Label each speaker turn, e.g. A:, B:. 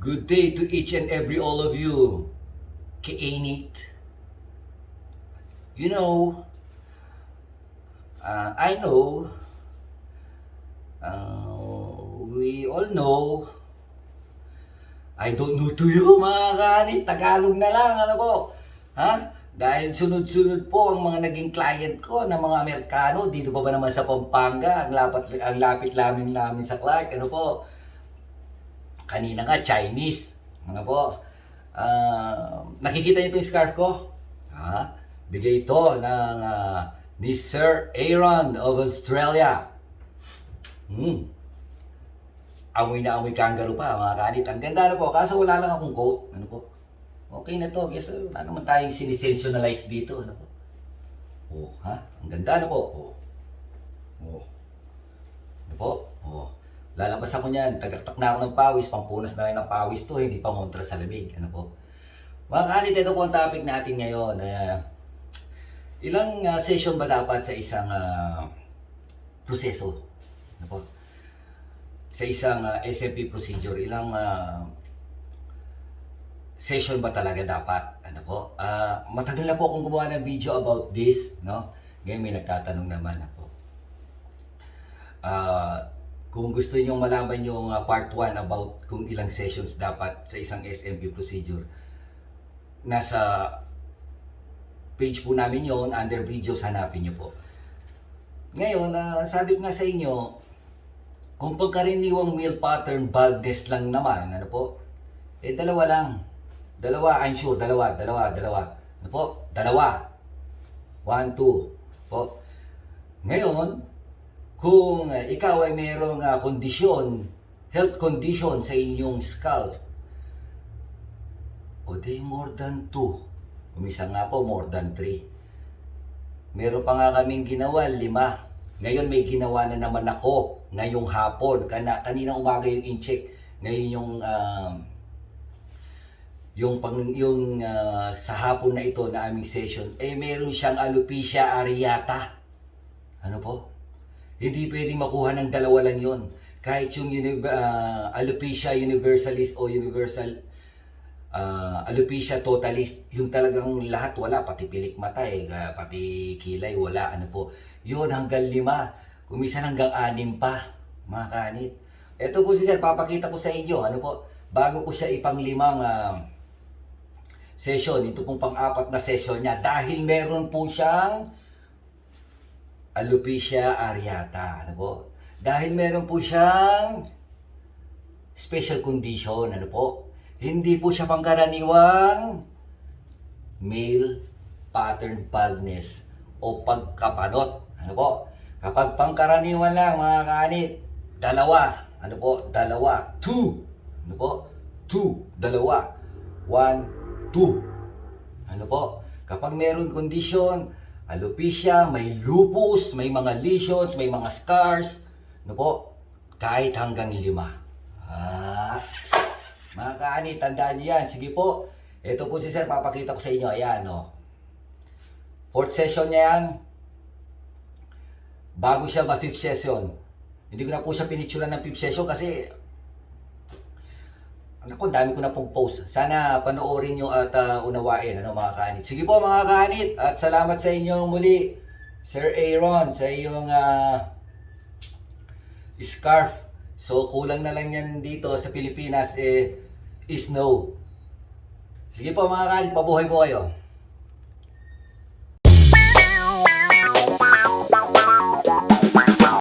A: Good day to each and every all of you. Kainit. You know, I know, we all know, I don't know to you mga kanit, Tagalog na lang, ano po? Ha? Dahil sunod-sunod po ang mga naging client ko na mga Amerikano, dito pa ba naman sa Pampanga, ang lapit namin sa Clark, ano po? Kanina nga, Chinese, ano po? Nakikita niyo itong scarf ko? Ha? Bigay ito ng ni Sir Aaron of Australia. Amoy na amoy kangaroo pa, mga kanit. Ang ganda na po, kaso wala lang akong coat. Ano po? Okay na to, guess wala naman tayong sinisensationalize dito. Ano po? Oh, ha? Ang ganda na po. Oh. Oh. Ano po? Oh. Lalabas ako niyan, tagaktak na ako ng pawis, pampunas na rin ng pawis to, hindi pa montra sa lamig. Ano po? Mga kanit, ito po ang topic natin ngayon. Ilang session ba dapat sa isang proseso? Ano po? Sa isang SMP procedure, ilang session ba talaga dapat? Ano po? Matagal na po akong gumawa ng video about this, no? Ngayon may nagtatanong naman ako. Kung gusto niyo malaman yung part 1 about kung ilang sessions dapat sa isang SMP procedure, nasa page po namin yon, under videos, hanapin niyo po. Ngayon, sabi ko nga sa inyo, kung pagkaraniwang male pattern baldness lang naman, ano po? Dalawa lang. Dalawa, I'm sure, dalawa. Ano po? Dalawa. 1, 2. Po. Ngayon, kung ikaw ay mayroong kondisyon, health condition sa inyong scalp, o di more than 2. Umisa nga po, more than 3. Meron pa nga kaming ginawa, 5. Ngayon may ginawa na naman ako ngayong hapon. Kanina umaga yung in-check. Ngayon yung sa hapon na ito na aming session, meron siyang alopecia areata. Ano po? Hindi pwedeng makuha ng dalawa lang yun. Kahit yung alopecia universalis o universal alopecia totalis, yung talagang lahat wala, pati pilik mata pati kilay wala, ano po. Yun hanggang 5, kumisan hanggang 6 pa, mga kanit. Ito po si Sir, papakita ko sa inyo, ano po, bago ko siya ipang-5 session, ito pong pang-4 na session niya, dahil meron po siyang alopecia areata, ano po. Dahil meron po siyang special condition, ano po. Hindi po siya pangkaraniwang male pattern baldness o pagkapanot. Ano po? Kapag pangkaraniwan lang, mga kanit, 2. Ano po? 2. 2. Ano po? 2. 2. 1, 2. Ano po? Kapag meron kondisyon, alopecia, may lupus, may mga lesions, may mga scars, ano po? Kahit hanggang 5. Mga kaanit, tandaan niyo yan. Sige po. Ito po si Sir, papakita ko sa inyo. Ayan, no. 4th session niya yan. Bago siya ma-5th session. Hindi ko na po siya pinicturean ng 5th session kasi naku, dami ko na pong post. Sana panoorin nyo at unawain, ano, mga kaanit. Sige po, mga kaanit. At salamat sa inyo muli, Sir Aaron, sa iyong scarf. So, kulang na lang yan dito sa Pilipinas, is no. Sige po, mga kaanit, pabuhay po kayo.